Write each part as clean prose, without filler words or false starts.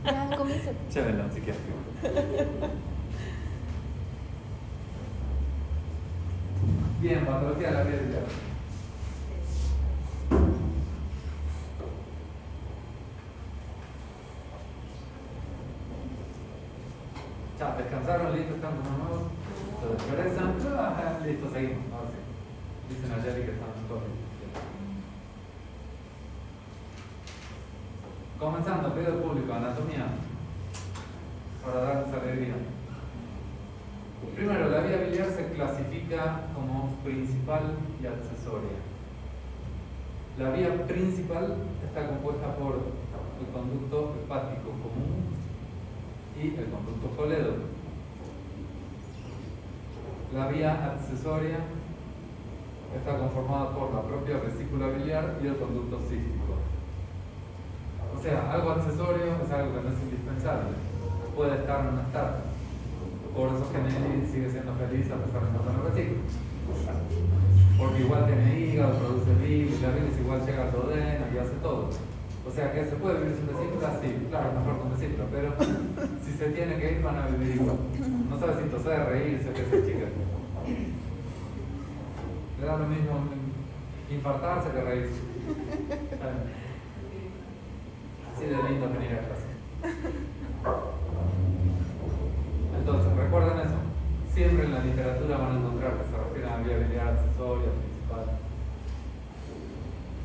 Ya, comienza. Llévenlo si quieren. Bien, patología de la vía biliar. Ya, descansaron, listo, están como nuevos. Se desperezan. Listo, seguimos. Ahora sí. Dicen ayer que están todos listos. Comenzando, pedido público, anatomía. Para darles alegría. Primero, la vía biliar se clasifica como principal y accesoria. La vía principal está compuesta por el conducto hepático común y el conducto colédoco. La vía accesoria está conformada por la propia vesícula biliar y el conducto cístico. O sea, algo accesorio es algo que no es indispensable. Puede estar o no estar. Por eso que Nelly sigue siendo feliz a pesar de no tener vesícula. Porque igual tiene hígado, produce bilis, la bilis igual llega al duodeno y hace todo. O sea que se puede vivir sin vesícula, sí, claro, mejor con vesícula, pero si se tiene que ir van a vivir igual. No sabe si toser, reírse, qué sé, chica. Le da lo mismo infartarse que reírse. Así de lindo venir a clase. Entonces, recuerden eso. Siempre en la literatura van a encontrar que se refieren a vía biliar accesoria, principal.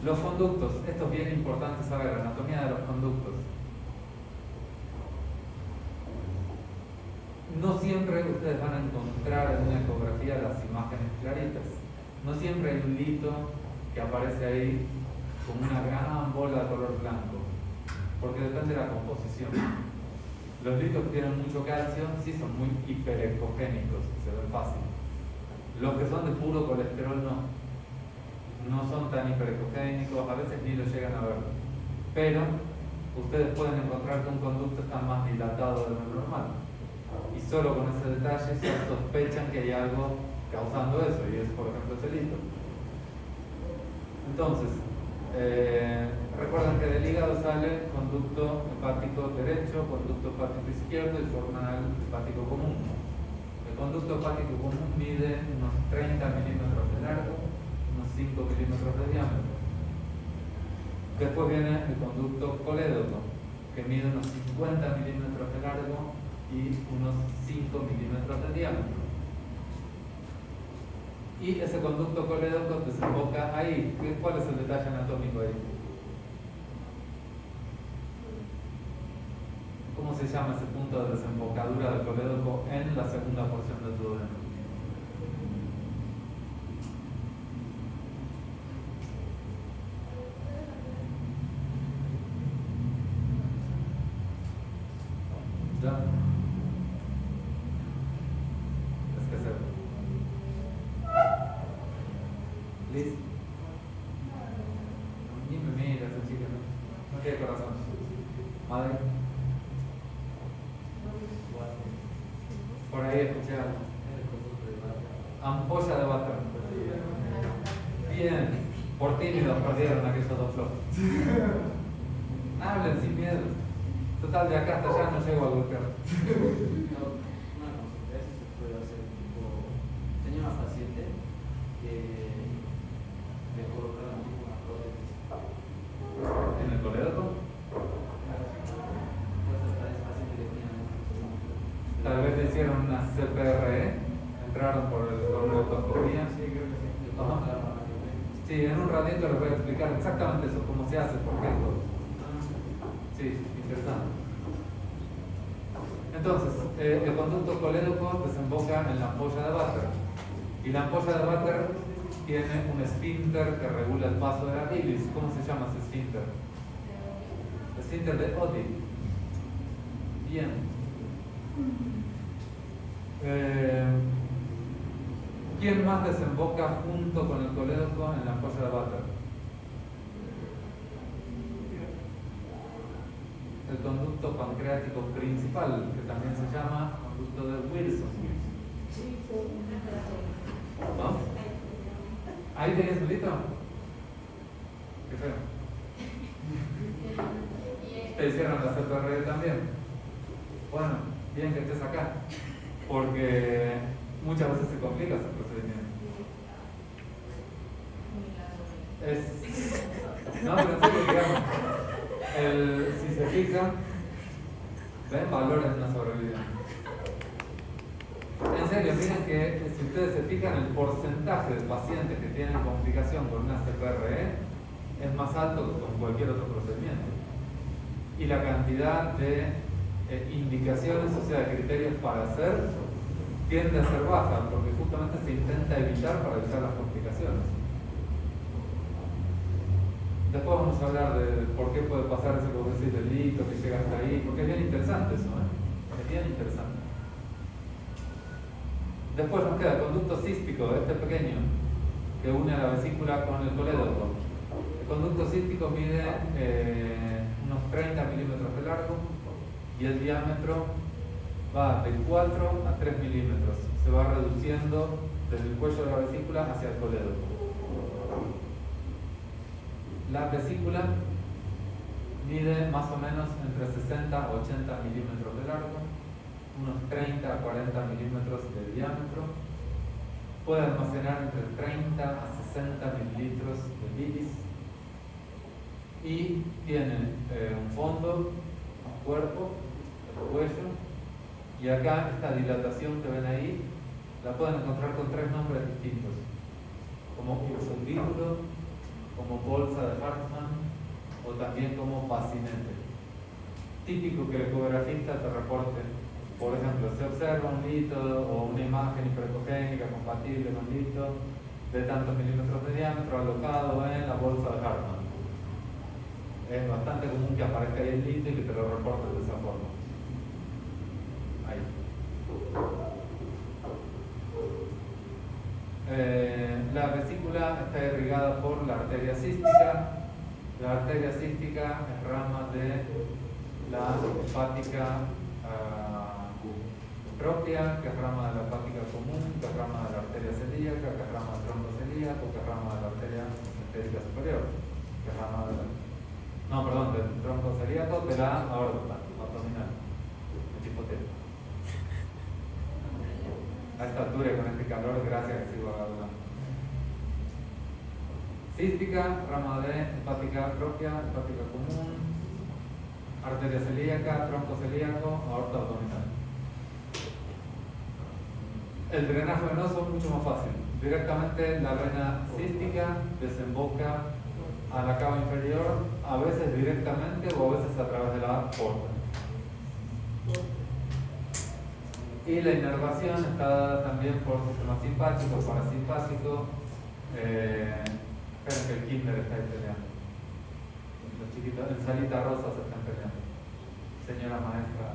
Los conductos, esto es bien importante saber, anatomía de los conductos. No siempre ustedes van a encontrar en una ecografía las imágenes claritas. No siempre hay un lito que aparece ahí como una gran bola de color blanco, porque depende de la composición. Los litos que tienen mucho calcio sí son muy hiperecogénicos, se ven fácil. Los que son de puro colesterol no son tan hiperecogénicos, a veces ni lo llegan a ver. Pero ustedes pueden encontrar que un conducto está más dilatado de lo normal. Y solo con ese detalle se sospechan que hay algo causando eso, y es por ejemplo ese lito. Entonces, recuerden que del hígado sale conducto hepático derecho, conducto hepático izquierdo y forma el hepático común. El conducto hepático común mide unos 30 milímetros de largo, unos 5 milímetros de diámetro. Después viene el conducto colédoco, que mide unos 50 milímetros de largo y unos 5 milímetros de diámetro. Y ese conducto colédoco desemboca ahí. ¿Cuál es el detalle anatómico ahí? ¿Cómo se llama ese punto de desembocadura del colédoco en la segunda porción del duodeno? ¿Ya? Es que se... ¿Listo? Ni me mira esa chica, ¿no? No tiene corazón. Madre. Por ahí escuché algo. Ampolla de váter. Bien. Por tímidos perdieron aquellos dos flojos. Hablen sin miedo. Total, de acá hasta allá no llego a golpear. Tenía una paciente que le colocaron una prótesis. ¿En el colédoco? Tal vez le hicieron una CPRE, entraron por la otoscopía. Sí, creo que sí. Ajá. Sí, en un ratito les voy a explicar exactamente eso, cómo se hace, por qué todo. Sí, interesante. Entonces, el conducto colédoco desemboca en la ampolla de váter. Y la ampolla de váter tiene un esfínter que regula el paso de la bilis. ¿Cómo se llama ese esfínter? Esfínter de Oddi. Bien. ¿Quién más desemboca junto con el colédoco en la ampolla de váter? El conducto pancreático principal, que también se llama conducto de Wilson. ¿No? ¿Ahí tenías un lito? Qué feo. Te hicieron la CPRE también. Bueno, bien que estés acá, porque muchas veces se complica ese procedimiento. No, pero en serio, digamos, si se fijan, ven valores no sobrevivientes. En serio, miren que si ustedes se fijan, el porcentaje de pacientes que tienen complicación con una CPRE es más alto que con cualquier otro procedimiento. Y la cantidad de indicaciones, o sea, de criterios para hacer, tiende a ser baja, porque justamente se intenta evitar para evitar las complicaciones. Después vamos a hablar de por qué puede pasar ese proceso del delito que llega hasta ahí, porque es bien interesante eso, es bien interesante. Después nos queda el conducto cístico, este pequeño, que une a la vesícula con el colédoco. El conducto cístico mide unos 30 milímetros de largo y el diámetro va de 4 a 3 milímetros. Se va reduciendo desde el cuello de la vesícula hacia el colédoco. La vesícula mide más o menos entre 60 a 80 milímetros de largo, unos 30 a 40 milímetros de diámetro. Puede almacenar entre 30 a 60 mililitros de bilis y tiene un fondo, un cuerpo, el cuello, y acá esta dilatación que ven ahí la pueden encontrar con 3 nombres distintos, como infundíbulo, como bolsa de Hartmann o también como bacinete. Típico que el ecografista te reporte, por ejemplo, se observa un lito o una imagen hiperecogénica compatible con lito de tantos milímetros de diámetro alocado en la bolsa de Hartmann. Es bastante común que aparezca ahí el lito y que te lo reporten de esa forma. Ahí. La vesícula está irrigada por la arteria cística. La arteria cística es rama de la hepática propia, que es rama de la hepática común, que es rama de la arteria celíaca, que es rama del tronco celíaco, que es rama de la arteria mesentérica superior, que es rama del tronco celíaco de la aorta abdominal, el hipotélamo. A esta altura y con este calor, gracias que sigo hablando. Cística, rama de hepática propia, hepática común, arteria celíaca, tronco celíaco, aorta abdominal. El drenaje venoso es mucho más fácil. Directamente la vena cística desemboca a la cava inferior, a veces directamente o a veces a través de la porta. Y la inervación está dada también por sistema simpático, parasimpático. Esperen que el kinder está ahí peleando. Los chiquitos en salita rosa se están peleando. Señora maestra.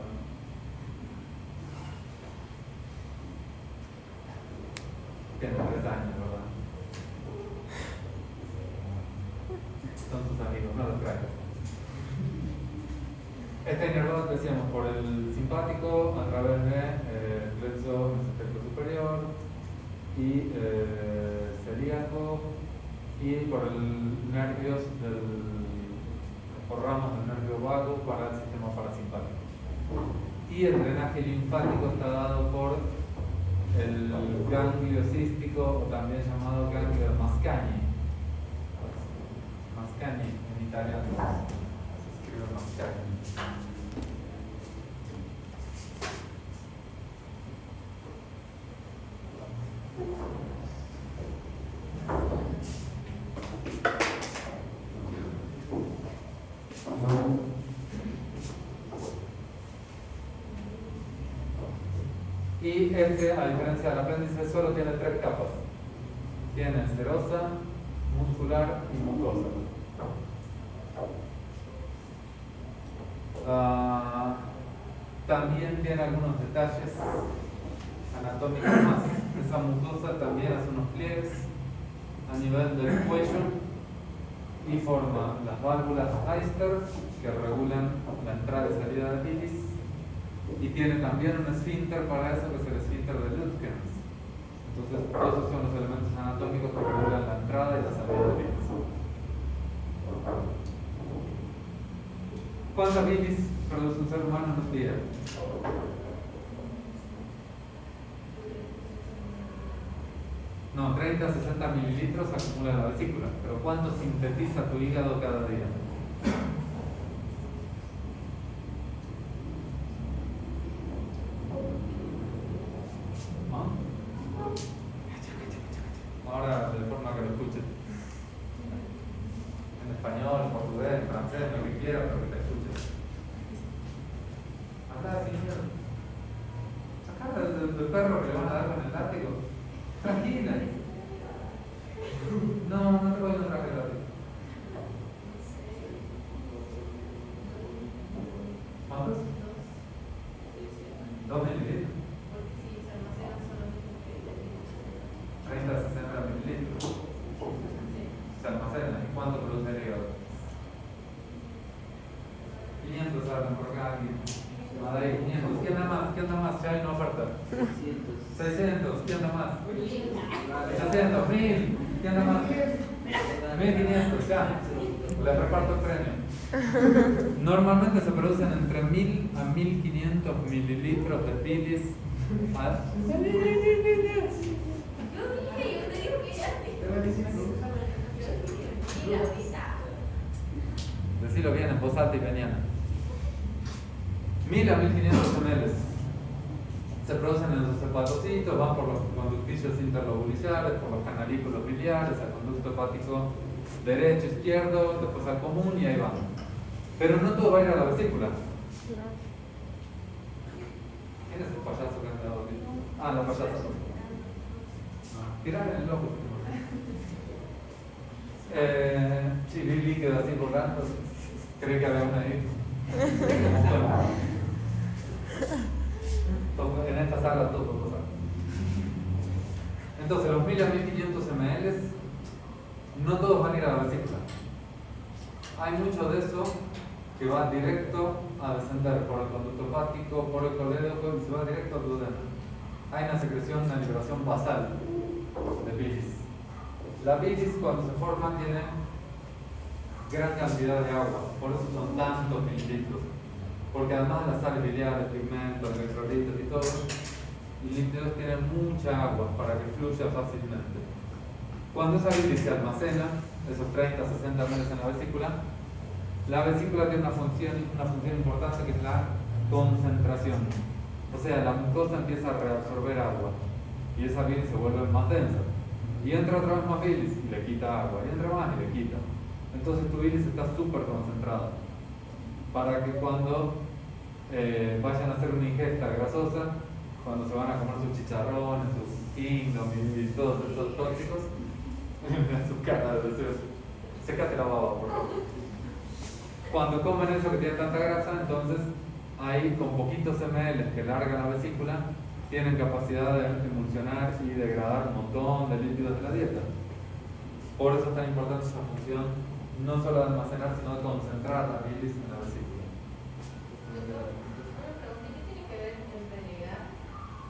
Tiene 3 años, ¿verdad? Son tus amigos, no los traigas. Esta inervación, decíamos, por el simpático a través de plexo mesentérico superior y celíaco, y por el nervios por ramos del nervio vago para el sistema parasimpático. Y el drenaje linfático está dado por el ganglio cístico, o también llamado ganglio de Mascagni. Mascagni en italiano se escribe Mascagni. Y este, a diferencia del apéndice, solo tiene 3 capas. Tiene serosa, muscular y mucosa. También tiene algunos detalles anatómicos más. Esa mucosa también hace unos pliegues a nivel del cuello y forma las válvulas Eyster que regulan la entrada y salida de bilis, y tiene también un esfínter para eso, que es el esfínter de Lütgens. Entonces, todos esos son los elementos anatómicos que regulan la entrada y la salida de bilis. ¿Cuánta bilis produce un ser humano en un día? No, 30 a 60 mililitros acumula la vesícula. Pero ¿cuánto sintetiza tu hígado cada día? ¿Ah? Ahora, de forma que lo escuches. En español, en portugués, en francés, lo que quieras, pero que te escuches. Acá, sin miedo. Acá del perro que le van a dar con el látigo. Tranquila. No, no te voy a encontrar el látigo. ¿Cuántos? 2 mililitros. 30 a 60 mililitros. Se almacena. ¿Y cuánto produce el hígado? 500 hablan por acá. Madrid, 500. ¿Quién da más? ¿Quién da más? Ya hay una oferta. 600. ¿Quién da más? 800. 1000. ¿Quién da más? 1500. Ya. Le reparto el premio. Normalmente se producen entre 1000 a 1500 mililitros de bilis. Decilo bien en voz alta y veniana. 1000 a 1500 ml se producen en los hepatocitos, van por los conductillos interlobuliciales, por los canalículos biliares, al conducto hepático derecho, izquierdo, después al común y ahí van. Pero no todo va a ir a la vesícula. ¿Quién es el payaso que anda aquí? Ah, la payasa. Tirar en el ojo. Sí, vi líquido así volando. Creí que había una ahí. En esta sala todo puede pasar. Entonces, los 1000 a 1500 ml, no todos van a ir a la vesícula. Hay mucho de eso que va directo a descender por el conducto hepático, por el colédoco y se va directo al duodeno. Hay una secreción, una liberación basal de bilis. La bilis, cuando se forma, tiene gran cantidad de agua, por eso son tantos mililitros. Porque además de las sales biliares, pigmentos, electrolitos y todo, los lípidos tienen mucha agua para que fluya fácilmente. Cuando esa bilis se almacena, esos 30 a 60 ml en la vesícula tiene una función importante que es la concentración. O sea, la mucosa empieza a reabsorber agua y esa bilis se vuelve más densa. Y entra otra vez más bilis y le quita agua, y entra más y le quita. Entonces tu bilis está súper concentrada. Para que cuando vayan a hacer una ingesta grasosa, cuando se van a comer sus chicharrones, sus kingdom y todos esos tóxicos, su cara de deseo. Sécate la baba, por favor. Cuando comen eso que tiene tanta grasa, entonces ahí con poquitos ml que larga la vesícula, tienen capacidad de emulsionar y degradar un montón de lípidos de la dieta. Por eso es tan importante esa función, no solo de almacenar, sino de concentrar la bilis en la vesícula. ¿Qué tiene que ver enfermedad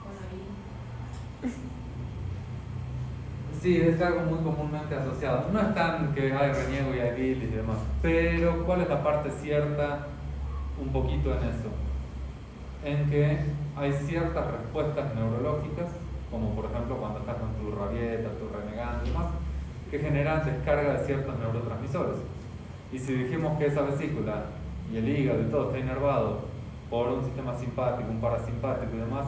con la bilis? Sí, es algo muy comúnmente asociado. No es tan que hay reniego y hay bilis y demás, pero ¿cuál es la parte cierta un poquito en eso? En que hay ciertas respuestas neurológicas, como por ejemplo cuando estás con tu rabieta, tu renegando y demás, que generan descarga de ciertos neurotransmisores. Y si dijimos que esa vesícula y el hígado y todo está inervado por un sistema simpático, un parasimpático y demás,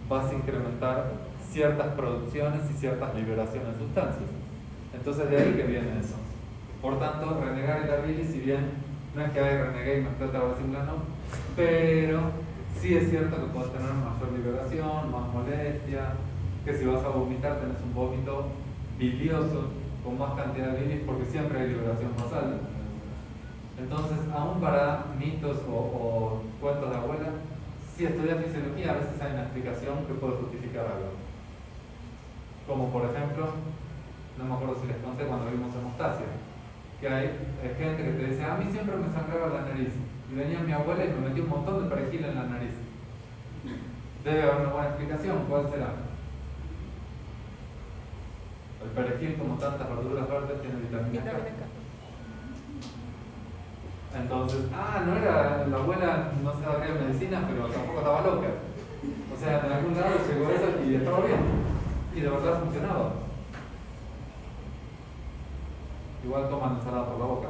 vas a incrementar ciertas producciones y ciertas liberaciones de sustancias. Entonces de ahí que viene eso. Por tanto, renegar y la bilis, si bien no es que hay renegué y me explota la vesícula, no, pero sí es cierto que puedes tener mayor liberación, más molestia, que si vas a vomitar tenés un vómito bilioso con más cantidad de bilis porque siempre hay liberación basal. Entonces, aún para mitos o cuentos de abuela, si estudias fisiología a veces hay una explicación que puede justificar algo. Como por ejemplo, no me acuerdo si les conté cuando vimos hemostasia, que hay gente que te dice, a mí siempre me sangraba la nariz, y venía mi abuela y me metió un montón de perejil en la nariz. Debe haber una buena explicación, ¿cuál será? El perejil, como tantas verduras verdes, tiene vitamina K. Entonces, no era, la abuela no sabía medicina, pero tampoco estaba loca. O sea, en algún lado llegó eso y estaba bien. Y de verdad funcionaba. Igual toman ensalada por la boca,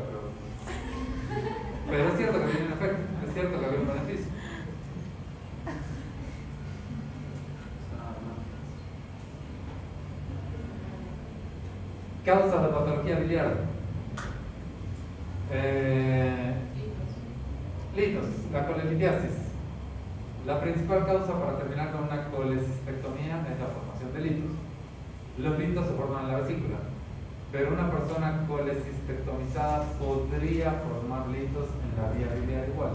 pero es cierto que tiene un efecto, es cierto que había un beneficio. Causas de patología biliar. Litos, la colelitiasis. La principal causa para terminar con una colecistectomía es la formación de litos. Los litos se forman en la vesícula, pero una persona colecistectomizada podría formar litos en la vía biliar igual.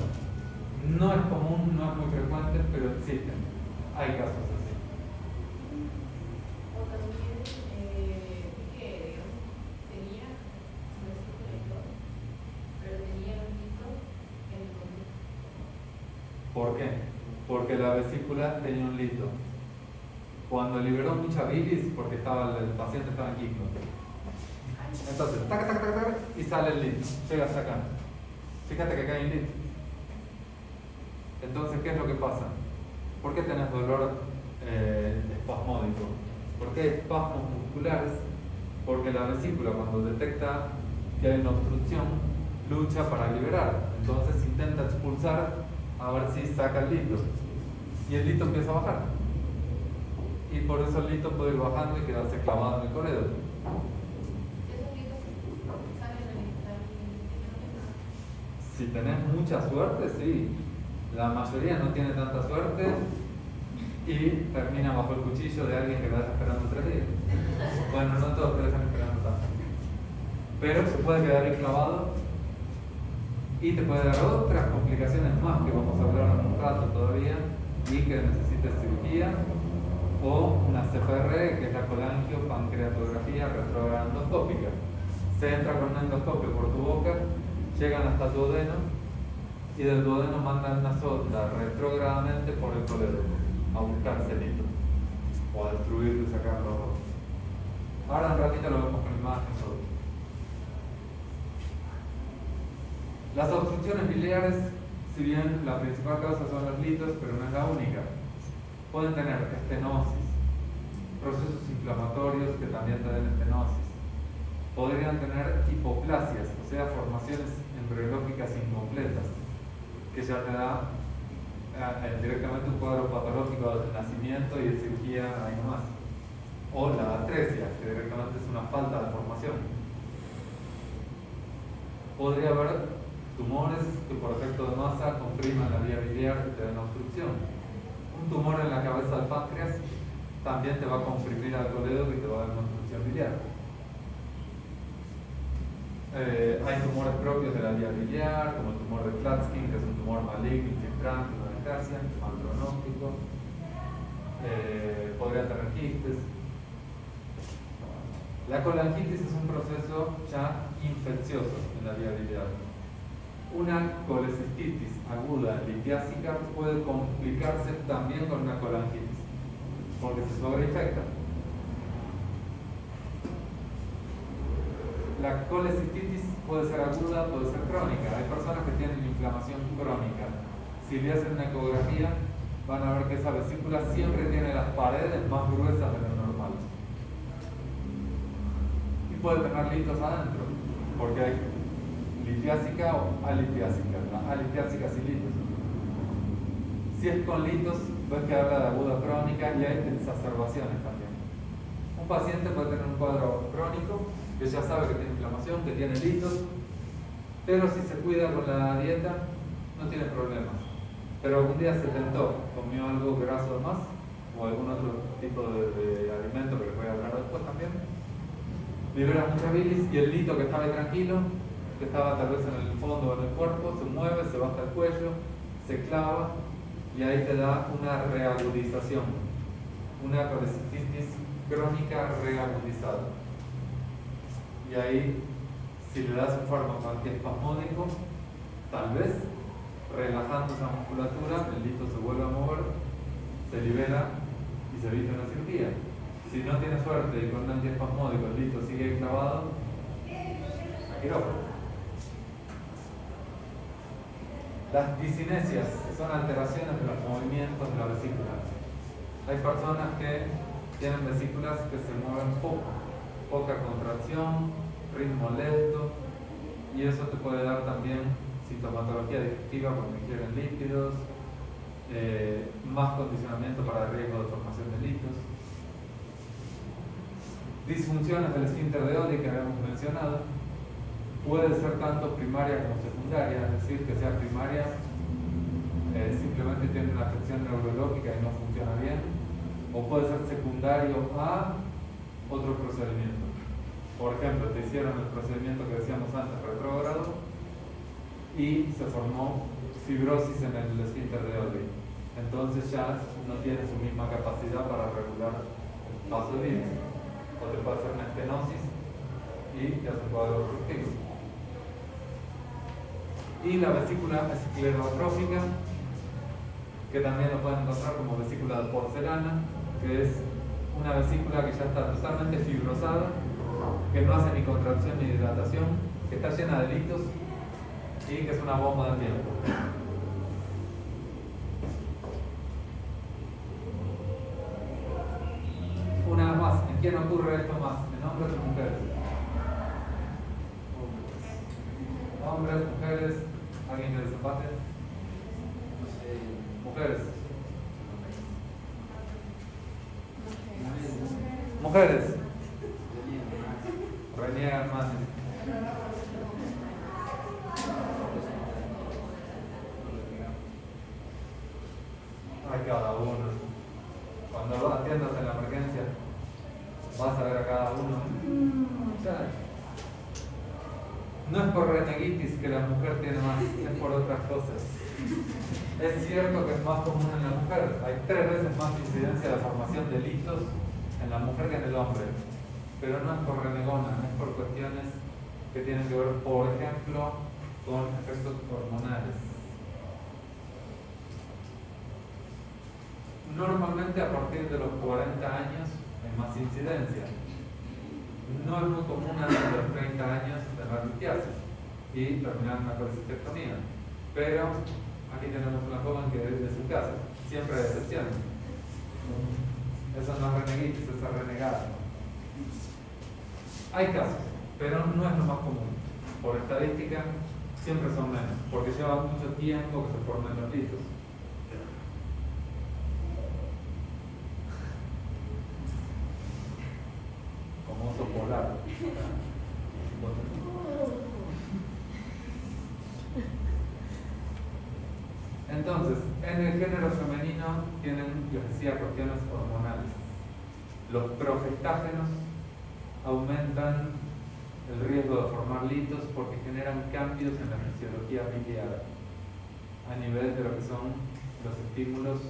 No es común, no es muy frecuente, pero existen. Hay casos así. O también que digamos, tenía su vesícula y todo, pero tenía un lito en el conducto. ¿Por qué? Porque la vesícula tenía un lito. Cuando liberó mucha bilis, porque el paciente estaba en quismo. Entonces, tac, tac, tac, tac, y sale el lito. Llega hasta acá. Fíjate que acá hay un lito. Entonces, ¿qué es lo que pasa? ¿Por qué tenés dolor espasmódico? ¿Por qué hay espasmos musculares? Porque la vesícula, cuando detecta que hay una obstrucción, lucha para liberar. Entonces intenta expulsar a ver si saca el lito. Y el lito empieza a bajar. Y por eso el lito puede ir bajando y quedarse clavado en el coredo. Si tenés mucha suerte, sí. La mayoría no tiene tanta suerte y termina bajo el cuchillo de alguien que lo deja esperando 3 días. Bueno, no todos te dejan esperando tanto. Pero se puede quedar ahí clavado y te puede dar otras complicaciones más que vamos a hablar en un rato todavía y que necesites cirugía o una CPR, que es la colangiopancreatografía retrógrada endoscópica. Se entra con un endoscopio por tu boca, llegan hasta el duodeno y del duodeno mandan una sonda retrógradamente por el coledo a buscar celito o a destruirlo y sacarlo. Ahora en ratito lo vemos con imagen todo. Las obstrucciones biliares, si bien la principal causa son los litos, pero no es la única. Pueden tener estenosis, procesos inflamatorios que también te den estenosis. Podrían tener hipoplasias, o sea, formaciones embriológicas incompletas, que ya te da directamente un cuadro patológico del nacimiento y de cirugía ahí nomás. O la atresia, que directamente es una falta de formación. Podría haber tumores que por efecto de masa compriman la vía biliar y te dan obstrucción. Un tumor en la cabeza del páncreas también te va a comprimir al coledo y te va a dar una obstrucción biliar. Hay tumores propios de la vía biliar, como el tumor de Klatskin, que es un tumor maligno, infiltrante, una desgracia, mal pronóstico. Podría tener quistes. La colangitis es un proceso ya infeccioso en la vía biliar. Una colecistitis aguda litiásica puede complicarse también con una colangitis, porque se sobreinfecta. La colecistitis puede ser aguda, puede ser crónica. Hay personas que tienen inflamación crónica. Si le hacen una ecografía, van a ver que esa vesícula siempre tiene las paredes más gruesas de lo normal. Y puede tener litos adentro, porque hay litiásica o alitiásica. La alitiásica sin litos. Si es con litos, ves que habla de aguda crónica y hay exacerbaciones también. Un paciente puede tener un cuadro crónico que ya sabe que tiene inflamación, que tiene litos, pero si se cuida con la dieta no tiene problemas. Pero algún día se tentó, comió algo graso más o algún otro tipo de alimento que les voy a hablar después también, libera mucha bilis y el lito que estaba ahí tranquilo, que estaba tal vez en el fondo o en el cuerpo, se mueve, se va hasta el cuello, se clava y ahí te da una reagudización, una colecistitis crónica reagudizada. Y ahí, si le das un fármaco antiespasmódico, tal vez relajando esa musculatura, el lito se vuelve a mover, se libera y se evita una cirugía. Si no tiene suerte y con un antiespasmódico el lito sigue clavado, a quirófano. Las disinesias son alteraciones de los movimientos de la vesícula. Hay personas que tienen vesículas que se mueven poco, poca contracción, ritmo lento, y eso te puede dar también sintomatología digestiva cuando ingieren líquidos, más condicionamiento para el riesgo de formación de litos. Disfunciones del esfínter de Oddi que habíamos mencionado, puede ser tanto primaria como secundaria, es decir, que sea primaria, simplemente tiene una afección neurológica y no funciona bien, o puede ser secundario a otro procedimiento. Por ejemplo, te hicieron el procedimiento que decíamos antes, retrógrado, y se formó fibrosis en el esfínter de Oddi. Entonces ya no tiene su misma capacidad para regular el paso de virus. O te puede hacer una estenosis y te hace un cuadro obstructivo. Y la vesícula esclerotrófica, que también lo pueden encontrar como vesícula de porcelana, que es una vesícula que ya está totalmente fibrosada, que no hace ni contracción ni dilatación, que está llena de litos y que es una bomba de tiempo. Una más, ¿en quién ocurre esto más? ¿En hombres o mujeres? Hombres, mujeres, ¿alguien que desempate? Mujeres. Mujeres. Reniegan más. Hay cada uno. Cuando atiendas en la emergencia, vas a ver a cada uno. No es por reneguitis que la mujer tiene más, es por otras cosas. Es cierto que es más común en la mujer. Hay 3 veces más incidencia de formación de litos en la mujer que en el hombre. Pero no es por renegona, es por cuestiones que tienen que ver, por ejemplo, con efectos hormonales. Normalmente a partir de los 40 años hay más incidencia. No es muy común antes de los 30 años tener litiasis y terminar una colecistectomía. Pero aquí tenemos una joven que es de su casa. Siempre hay excepciones. Eso no es reneguitis, eso es renegada. Hay casos, pero no es lo más común. Por estadística, siempre son menos, porque lleva mucho tiempo que se formen los litos. Como oso polar. Entonces, en el género femenino tienen, les decía, cuestiones hormonales. Los progestágenos aumentan el riesgo de formar litos porque generan cambios en la fisiología biliar a nivel de lo que son los estímulos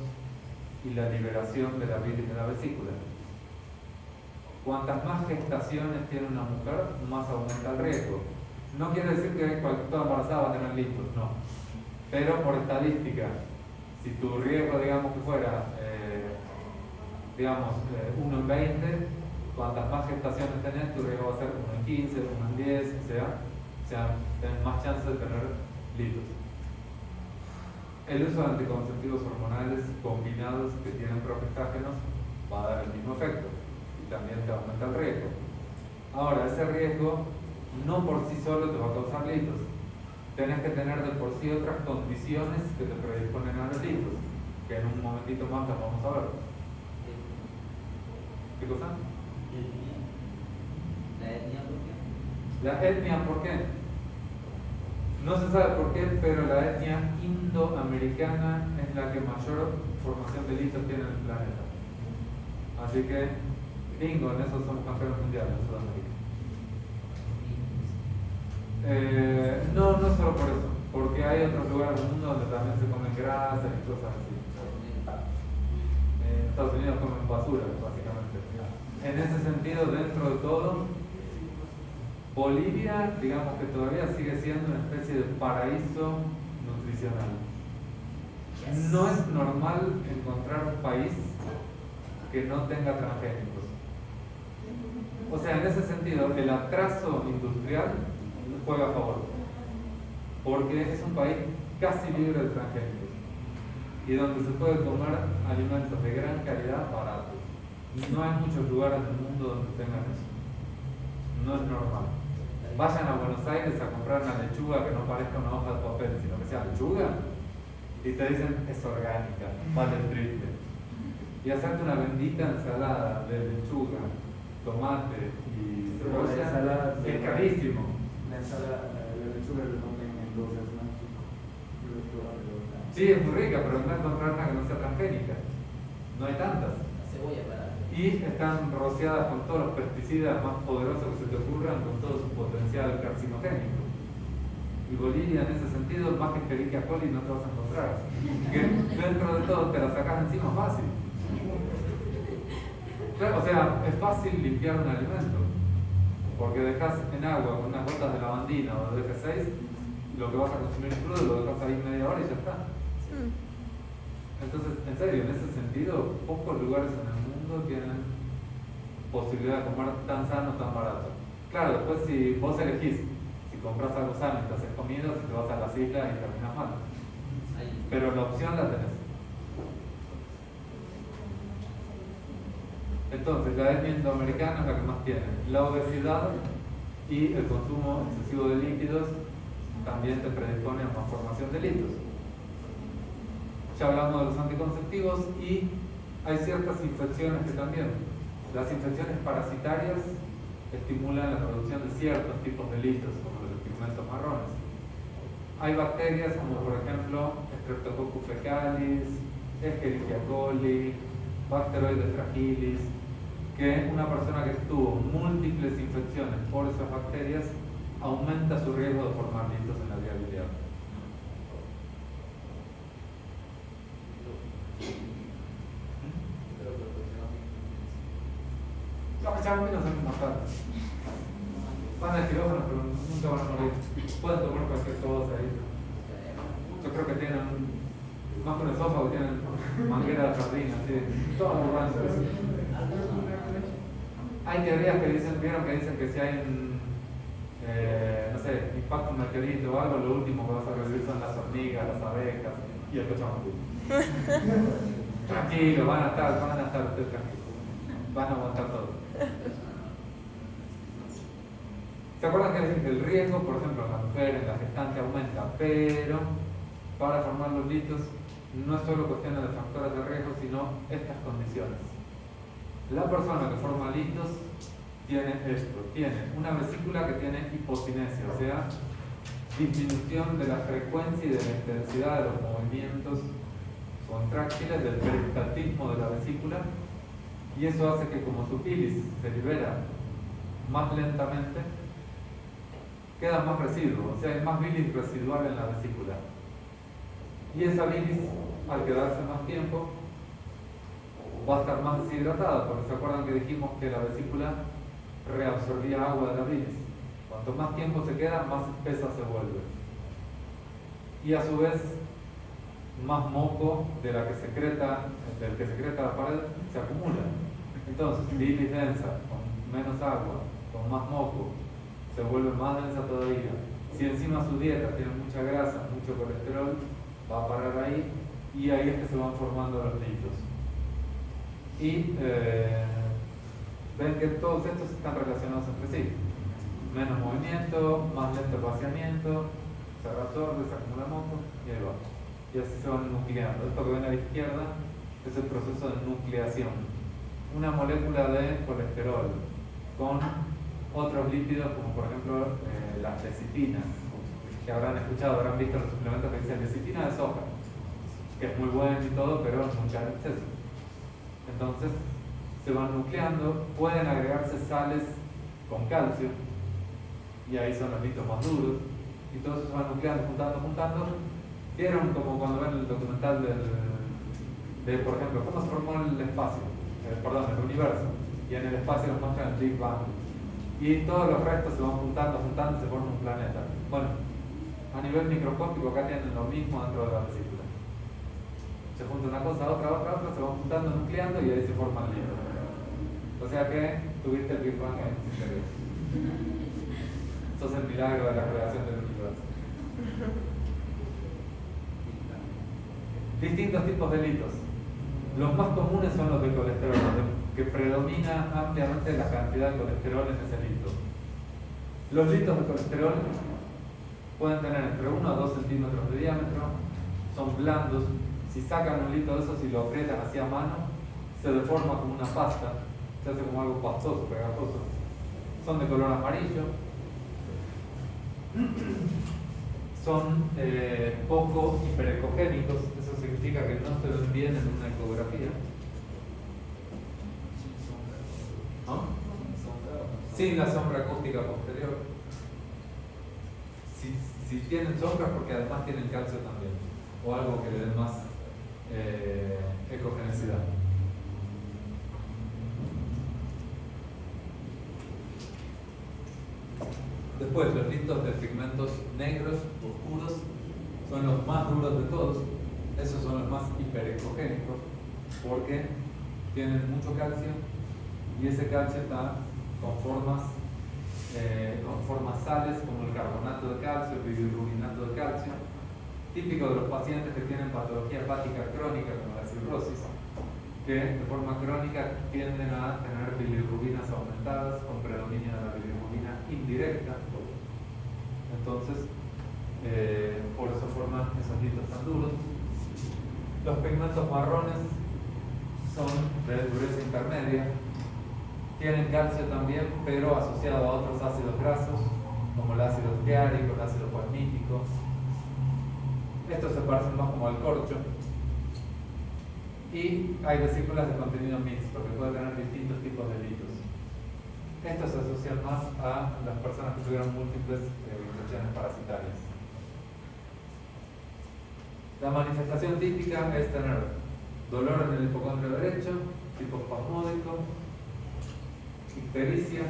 y la liberación de la bilis de la vesícula. Cuantas más gestaciones tiene una mujer, más aumenta el riesgo. No quiere decir que toda embarazada va a tener litos, no. Pero por estadística, si tu riesgo, digamos que fuera, 1 en 20, cuantas más gestaciones tenés, tu riesgo va a ser 1 en 15, 1 en 10, o sea, tenés más chance de tener litos. El uso de anticonceptivos hormonales combinados que tienen progestágenos va a dar el mismo efecto y también te aumenta el riesgo. Ahora, ese riesgo no por sí solo te va a causar litos. Tenés que tener de por sí otras condiciones que te predisponen a los litos, que en un momentito más las vamos a ver. ¿Qué cosa? ¿La etnia por qué? La etnia, ¿por qué? No se sabe por qué, pero la etnia indoamericana es la que mayor formación de litos tiene en el planeta. Así que, bingo, en eso somos campeones mundiales en Sudamérica. No solo por eso, porque hay otros lugares del mundo donde también se comen grasas y cosas así. En Estados Unidos comen basura, básicamente. En ese sentido, dentro de todo, Bolivia, digamos que todavía sigue siendo una especie de paraíso nutricional. No es normal encontrar un país que no tenga transgénicos. O sea, en ese sentido, el atraso industrial juega a favor, porque es un país casi libre de transgénicos y donde se puede comer alimentos de gran calidad baratos. No hay muchos lugares del mundo donde tengan eso. No es normal. Vayan a Buenos Aires a comprar una lechuga que no parezca una hoja de papel, sino que sea lechuga, y te dicen es orgánica, vale el triple. Y hacerte una bendita ensalada de lechuga, tomate y cebolla es carísimo. La ensalada, la lechuga que comen en Mendoza es más chico. Sí, es muy rica, pero no encontrar una que no sea transgénica. No hay tantas. La cebolla para. Y están rociadas con todos los pesticidas más poderosos que se te ocurran, con todo su potencial carcinogénico. Y Bolivia, en ese sentido, más que Escherichia coli no te vas a encontrar. Que dentro de todo te la sacas encima fácil. Claro, o sea, es fácil limpiar un alimento. Porque dejas en agua con unas gotas de lavandina o de DG6, lo que vas a consumir crudo lo dejas ahí media hora y ya está. Entonces, en serio, en ese sentido, pocos lugares en el mundo tienen posibilidad de comer tan sano, tan barato. Claro, después si vos elegís, si compras algo sano y te haces comida, si te vas a las islas y terminas mal. Pero la opción la tenés. Entonces, la etnia indoamericana es la que más tiene. La obesidad y el consumo excesivo de lípidos también te predispone a una formación de litos. Ya hablamos de los anticonceptivos y hay ciertas infecciones que también. Las infecciones parasitarias estimulan la producción de ciertos tipos de litos, como los pigmentos marrones. Hay bacterias como por ejemplo Streptococcus fecalis, Escherichia coli, Bacteroides fragilis, que una persona que tuvo múltiples infecciones por esas bacterias aumenta su riesgo de formar litos en la viabilidad. Los champiñones son mortales. Van al quirófano, pero nunca van a morir. Pueden tomar cualquier cosa ahí. Yo creo que tienen, más con el esófago, tienen manguera de sardina, así, todos los baños. Hay teorías que dicen, vieron que dicen que si hay un, no sé, impacto un meteorito o algo, lo último que vas a recibir son las hormigas, las abejas y el cochamamú. Tranquilo, van a estar ustedes tranquilos. Van a aguantar todo. ¿Se acuerdan que el riesgo, por ejemplo, en la mujer, en la gestante aumenta, pero para formar los litos no es solo cuestión de factores de riesgo, sino estas condiciones? La persona que forma litos tiene esto, tiene una vesícula que tiene hipocinesia, o sea, disminución de la frecuencia y de la intensidad de los movimientos contráctiles del peristaltismo de la vesícula, y eso hace que como su bilis se libera más lentamente, queda más residuo, o sea, hay más bilis residual en la vesícula. Y esa bilis, al quedarse más tiempo, va a estar más deshidratada, porque se acuerdan que dijimos que la vesícula reabsorbía agua de la bilis. Cuanto más tiempo se queda, más espesa se vuelve. Y a su vez, más moco del que secreta la pared se acumula. Entonces, bilis densa, con menos agua, con más moco, se vuelve más densa todavía. Si encima su dieta tiene mucha grasa, mucho colesterol, va a parar ahí, y ahí es que se van formando los litos. Y ven que todos estos están relacionados entre sí. Menos movimiento, más lento el vaciamiento, se reabsorbe, se acumula moco, y ahí va. Y así se van nucleando. Esto que ven a la izquierda es el proceso de nucleación. Una molécula de colesterol con otros lípidos, como por ejemplo las lecitinas, que habrán escuchado, habrán visto los suplementos que dicen lecitina de soja, que es muy bueno y todo, pero nunca en exceso. Entonces se van nucleando, pueden agregarse sales con calcio, y ahí son los litos más duros, y todos se van nucleando, juntando. Vieron como cuando ven el documental de, por ejemplo, cómo se formó el espacio, el universo, y en el espacio nos muestran el Big Bang, y todos los restos se van juntando, y se forma un planeta. Bueno, a nivel microscópico acá tienen lo mismo dentro de la vesícula. Se junta una cosa, otra, se van juntando, nucleando, y ahí se forman litos. O sea que tuviste el Big Bang en tu interior. Eso es el milagro de la creación del universo. Distintos tipos de litos. Los más comunes son los de colesterol, que predomina ampliamente la cantidad de colesterol en ese lito. Los litos de colesterol pueden tener entre 1 a 2 centímetros de diámetro, son blandos. Si sacan un lito de esos y lo aprietan así a mano, se deforma como una pasta, se hace como algo pastoso, pegajoso. Son de color amarillo, son poco hiperecogénicos, eso significa que no se ven bien en una ecografía. ¿No? Sin la sombra acústica posterior. Si tienen sombras, porque además tienen calcio también, o algo que le den más ecogenicidad. Después, los litos de pigmentos negros, oscuros, son los más duros de todos. Esos son los más hiperecogénicos porque tienen mucho calcio y ese calcio está con formas sales como el carbonato de calcio, el bilirrubinato de calcio, típico de los pacientes que tienen patología hepática crónica como la cirrosis, que de forma crónica tienden a tener bilirrubinas aumentadas con predominio de la bilirrubina indirecta. Entonces, por eso forman esos litos tan duros. Los pigmentos marrones son de dureza intermedia, tienen calcio también, pero asociado a otros ácidos grasos, como el ácido steárico, el ácido palmítico. Estos se parecen más como al corcho. Y hay vesículas de contenido mixto, que pueden tener distintos tipos de litos. Estos se asocian más a las personas que tuvieron múltiples infecciones parasitarias. La manifestación típica es tener dolor en el hipocondrio derecho, tipo espasmódico, ictericia.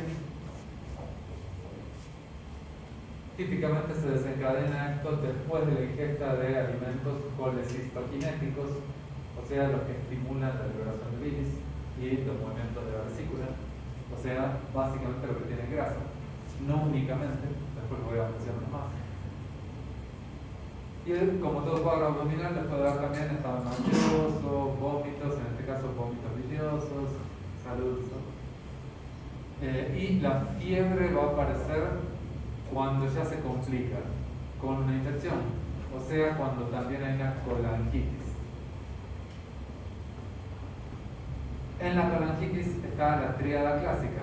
Típicamente se desencadena esto después de la ingesta de alimentos colecistoquinéticos, o sea, los que estimulan la liberación de bilis y los movimientos de la vesícula, o sea, básicamente lo que tiene grasa, no únicamente, después voy a mencionar más. Y como todo cuadro abdominal, les puede dar también estado nauseoso, vómitos, en este caso vómitos biliosos, salud. Y la fiebre va a aparecer cuando ya se complica con una infección, o sea, cuando también hay una colangitis. En la colangitis está la tríada clásica: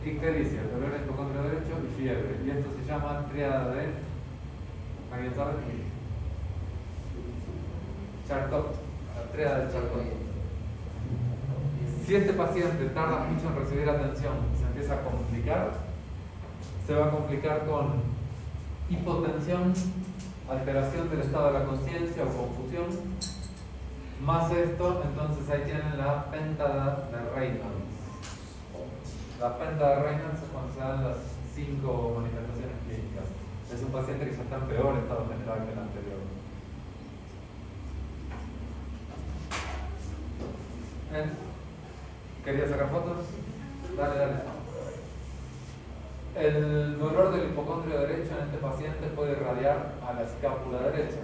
ictericia, dolor en el hipocondrio derecho y fiebre. Y esto se llama tríada de... ¿Alguien sabe? Charcot, la tríada de Charcot. Si este paciente tarda mucho en recibir atención y se empieza a complicar, se va a complicar con hipotensión, alteración del estado de la conciencia o confusión. Más esto, entonces ahí tienen la pentada de Reynolds. La pentada de Reynolds es cuando se dan las 5 manifestaciones clínicas. Es un paciente que ya está en peor estado general que el anterior. ¿Quería sacar fotos? Dale. El dolor del hipocondrio derecho en este paciente puede irradiar a la escápula derecha.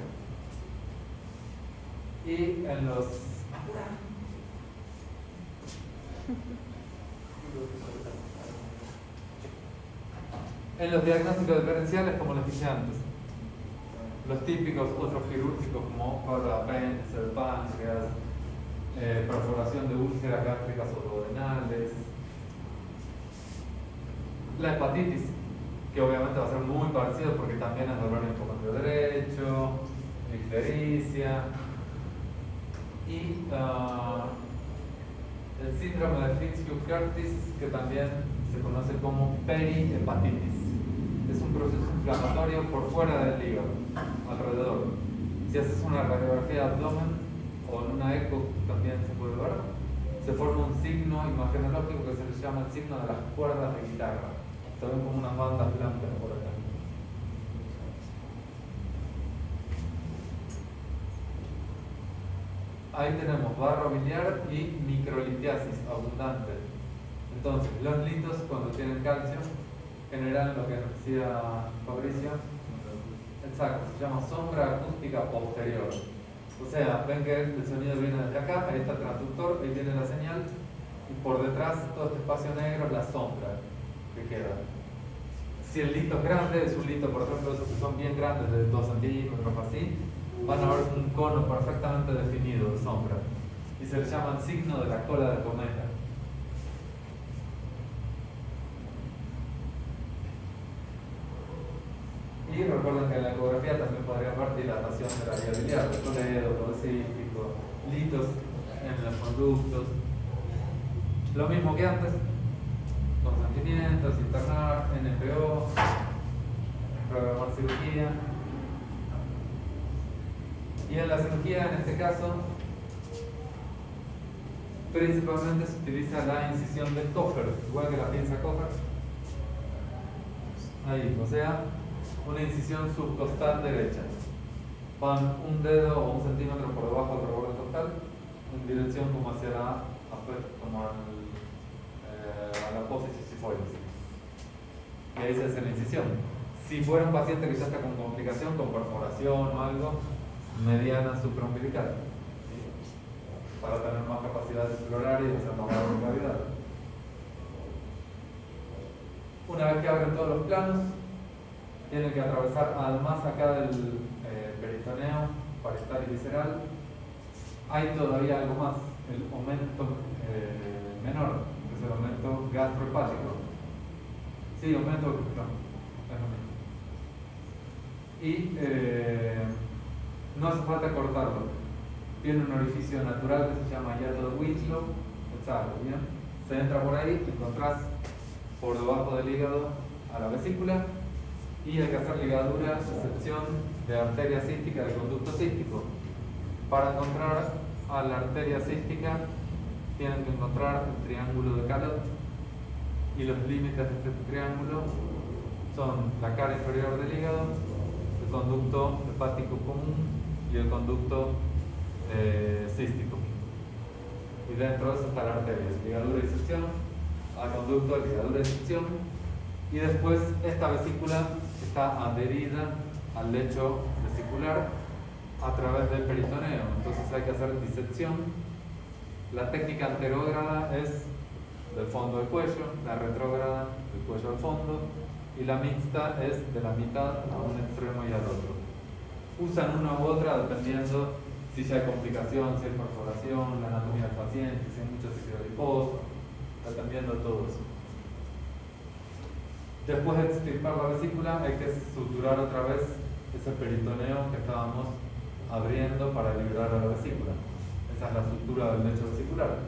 Y en los... En los diagnósticos diferenciales, como les dije antes, los típicos otros quirúrgicos como cuadro de apéndice, el páncreas, perforación de úlceras gástricas o duodenales, la hepatitis, que obviamente va a ser muy parecido porque también es dolor en el hipocondrio derecho, ictericia, y el síndrome de Fitzhugh-Curtis, que también se conoce como perihepatitis. Es un proceso inflamatorio por fuera del hígado, alrededor. Si haces una radiografía de abdomen o en una eco también se puede ver, se forma un signo imagenológico que se le llama el signo de las cuerdas de guitarra. Se ven como unas bandas blancas por acá. Ahí tenemos barro biliar y microlitiasis abundante. Entonces, los litos cuando tienen calcio generan lo que nos decía Fabricio, el exacto, se llama sombra acústica posterior. O sea, ven que el sonido viene desde acá, ahí está el transductor, ahí viene la señal, y por detrás todo este espacio negro es la sombra que queda. Si el lito es grande, es un lito, por ejemplo, esos que son bien grandes, de 2 centímetros así, van a ver un cono perfectamente definido de sombra. Y se le llama el signo de la cola de cometa. Y recuerden que en la ecografía también podría haber dilatación de la vía biliar, de Toledo, policístico, litos en los conductos. Lo mismo que antes, consentimientos, internar, NPO, programar cirugía. Y en la cirugía, en este caso, principalmente se utiliza la incisión de Kocher, igual que la pinza Kocher. Ahí, o sea, una incisión subcostal derecha. Van un dedo o 1 centímetro por debajo del borde costal, en dirección como hacia como a la apófisis sifoides. Y ahí se hace la incisión. Si fuera un paciente que ya está con complicación, con perforación o algo, mediana supraumbilical, ¿sí? Para tener más capacidad de explorar y de hacer más claridad. Una vez que abren todos los planos, tienen que atravesar además acá del peritoneo, parestal y visceral. Hay todavía algo más, el aumento menor, que es el aumento gastrohepático. Sí, aumento, no, es lo mismo. Y no hace falta cortarlo. Tiene un orificio natural que se llama hiato de Winslow, ¿bien? Se entra por ahí, encontrás por debajo del hígado a la vesícula. Y hay que hacer ligadura, excepción de arteria cística del conducto cístico. Para encontrar a la arteria cística, tienen que encontrar el triángulo de Calot. Y los límites de este triángulo son la cara inferior del hígado, el conducto hepático común y el conducto cístico. Y dentro de eso está la arteria, ligadura y excepción, al conducto, ligadura y excepción. Y después esta vesícula está adherida al lecho vesicular a través del peritoneo, entonces hay que hacer disección. La técnica anterógrada es del fondo del cuello, la retrógrada del cuello al fondo, y la mixta es de la mitad a un extremo y al otro. Usan una u otra dependiendo si ya hay complicación, si hay perforación, la anatomía del paciente, si hay mucho tejido adiposo, dependiendo de todo eso. Después de extirpar la vesícula hay que suturar otra vez ese peritoneo que estábamos abriendo para liberar a la vesícula. Esa es la sutura del lecho vesicular.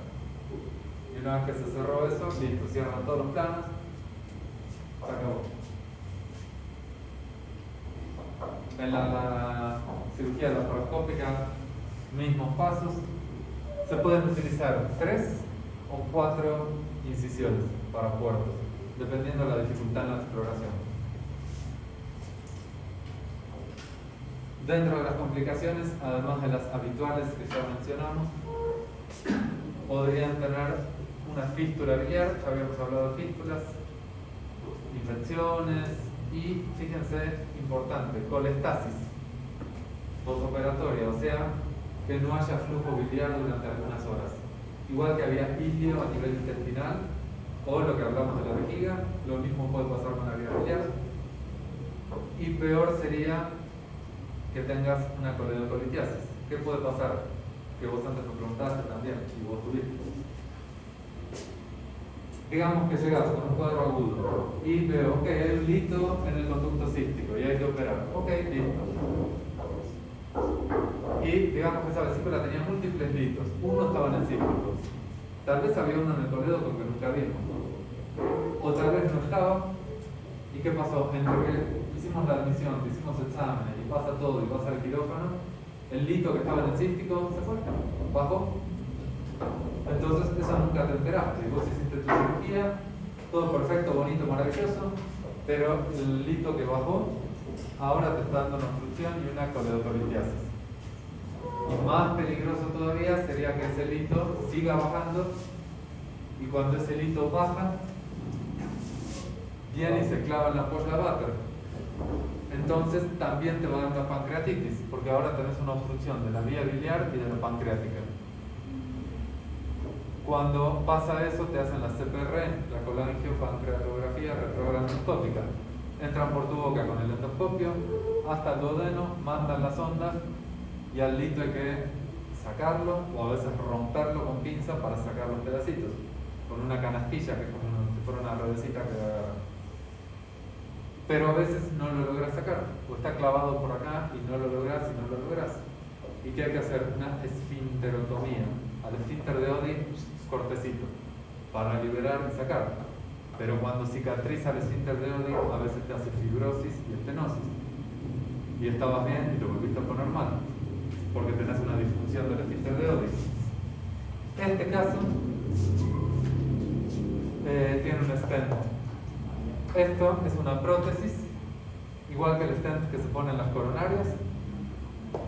Y una vez que se cerró eso, listo, cierran todos los planos, se acabó. En la cirugía laparoscópica, mismos pasos. Se pueden utilizar 3 o 4 incisiones para puertos, dependiendo de la dificultad en la exploración. Dentro de las complicaciones, además de las habituales que ya mencionamos, podrían tener una fístula biliar, ya habíamos hablado de fístulas, infecciones y, fíjense, importante, colestasis postoperatoria, o sea, que no haya flujo biliar durante algunas horas. Igual que había ilio a nivel intestinal, o lo que hablamos de la vejiga, lo mismo puede pasar con la vía biliar. Y peor sería que tengas una coledocolitiasis. ¿Qué puede pasar? Que vos antes me preguntaste también, y vos tuviste. Digamos que llegas con un cuadro agudo y veo, ok, hay un lito en el conducto cístico y hay que operar. Ok, listo. Y digamos que esa vesícula tenía múltiples litos. Uno estaba en el cístico. Tal vez había uno en el coledo porque nunca vimos. O tal vez no estaba. ¿Y qué pasó? Entre que hicimos la admisión, hicimos exámenes y pasa todo y pasa al quirófano, el lito que estaba en el cístico se fue, bajó. Entonces eso nunca te enteraste. Vos hiciste tu cirugía, todo perfecto, bonito, maravilloso, pero el lito que bajó ahora te está dando una obstrucción y una coledocolitiasis. Y más peligroso todavía sería que ese lito siga bajando y cuando ese lito baja, viene y se clava en la polla váter. entonces también te va a dar una pancreatitis, porque ahora tenés una obstrucción de la vía biliar y de la pancreática. Cuando pasa eso, te hacen la CPR, la colangiopancreatografía retrograndoscópica. Entran por tu boca con el endoscopio hasta el duodeno, mandan la sonda y al lito hay que sacarlo o a veces romperlo con pinza para sacar los pedacitos, con una canastilla que es como si fuera una ruedecita que agarra. Pero a veces no lo logras sacar, o está clavado por acá y no lo logras y no lo logras. ¿Y qué hay que hacer? Una esfinterotomía. Al esfínter de Oddi, cortecito, para liberar y sacar. Pero cuando cicatriza el esfínter de Oddi, a veces te hace fibrosis y estenosis. Y estabas bien y te volviste a poner mal, porque tenés una disfunción del esfínter de Oddi. Este caso tiene un stent. Esto es una prótesis, igual que el stent que se pone en las coronarias.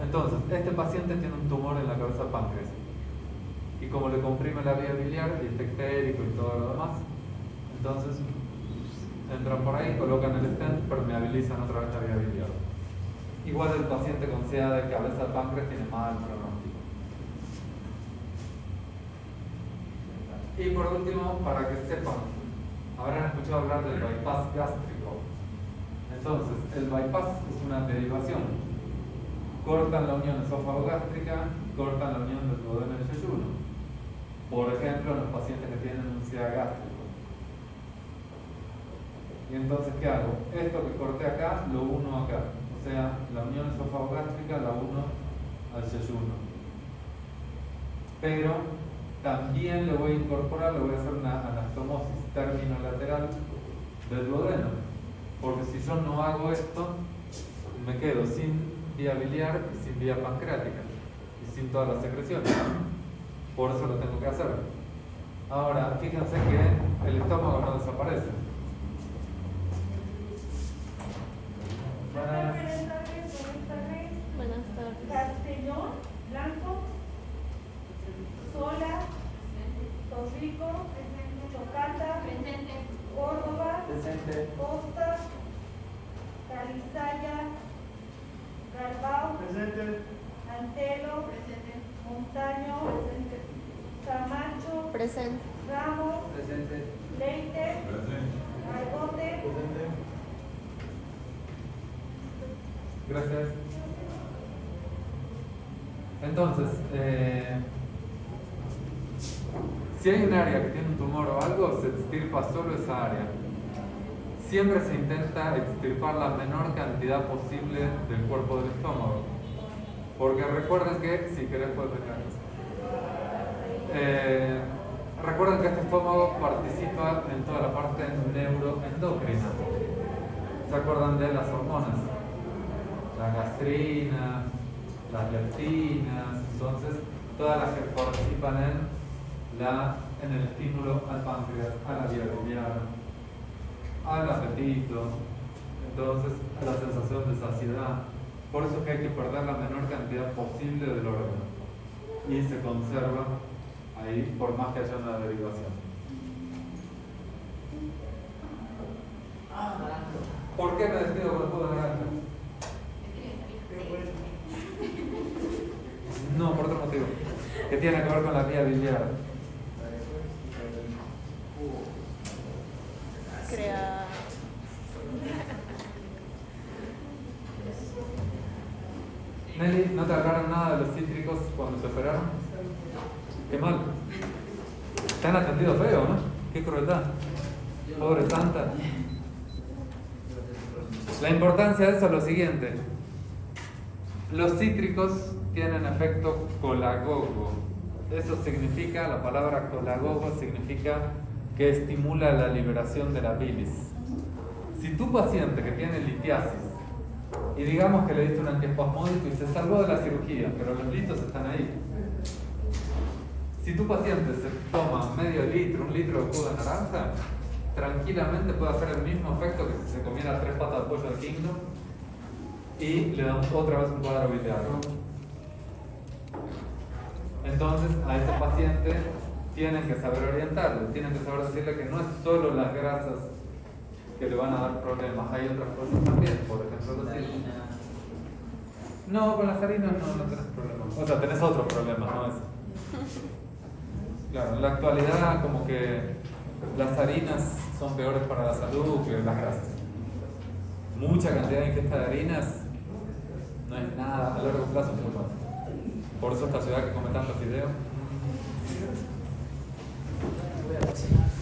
Entonces, este paciente tiene un tumor en la cabeza del páncreas. Y como le comprime la vía biliar y está ictérico y todo lo demás, entonces entran por ahí, colocan el stent, permeabilizan otra vez la vía biliar. Igual el paciente con CA de cabeza del páncreas tiene mal pronóstico. Y por último, para que sepan, habrán escuchado hablar del bypass gástrico. Entonces, el bypass es una derivación. Cortan la unión esófago-gástrica, cortan la unión del duodeno y el yeyuno. Por ejemplo, en los pacientes que tienen un CA gástrico. Y entonces, ¿qué hago? Esto que corté acá, lo uno acá. O sea, la unión esófago-gástrica la uno al yeyuno. Pero también le voy a incorporar, le voy a hacer una anastomosis terminolateral del duodeno. Porque si yo no hago esto, me quedo sin vía biliar y sin vía pancreática y sin todas las secreciones. Por eso lo tengo que hacer. Ahora, fíjense que el estómago no desaparece. Buenas tardes. Buenas tardes. Castellón, Blanco, Sola, Torrico, Chocalda, Córdoba, Presente. Costa, Calizaya, Garbao, Presente. Antelo, Montaño, Camacho, Presente. Ramos, Presente. Leite, Argote, Presente. Gracias. Entonces, si hay un área que tiene un tumor o algo, se extirpa solo esa área. Siempre se intenta extirpar la menor cantidad posible del cuerpo del estómago. Porque recuerden que, si querés puedes venir acá. Recuerden que este estómago participa en toda la parte neuroendocrina. ¿Se acuerdan de las hormonas? La gastrina, las leptinas, entonces todas las que participan en el estímulo al páncreas, a la vía biliar, al apetito, entonces a la sensación de saciedad. Por eso es que hay que perder la menor cantidad posible del órgano y se conserva ahí por más que haya una derivación. ¿Por qué me despido con el jugo de naranja? No, por otro motivo, que tiene que ver con la vía biliar. Crea. Nelly, ¿no te hablaron nada de los cítricos cuando te operaron? Qué mal. Te han atendido feo, ¿no? Qué crueldad. Pobre santa. La importancia de eso es lo siguiente. Los cítricos tienen efecto colagogo. Eso significa, la palabra colagogo significa que estimula la liberación de la bilis. Si tu paciente que tiene litiasis, y digamos que le diste un antiespasmódico y se salvó de la cirugía, pero los litos están ahí. Si tu paciente se toma medio litro, 1 litro de jugo de naranja, tranquilamente puede hacer el mismo efecto que si se comiera 3 patas de pollo al Kingdom y le dan otra vez un cuadro biliar. Entonces a ese paciente tienen que saber orientarlo, tienen que saber decirle que no es solo las grasas que le van a dar problemas. Hay otras cosas también, por ejemplo, los hijos. No, con las harinas no tenés problemas. O sea, tenés otros problemas, no eso. Claro, en la actualidad como que las harinas son peores para la salud que las grasas. Mucha cantidad de ingesta de harinas no es nada, a largo plazo muy bueno. Por eso esta ciudad que come tantos fideos. Voy a cocinar.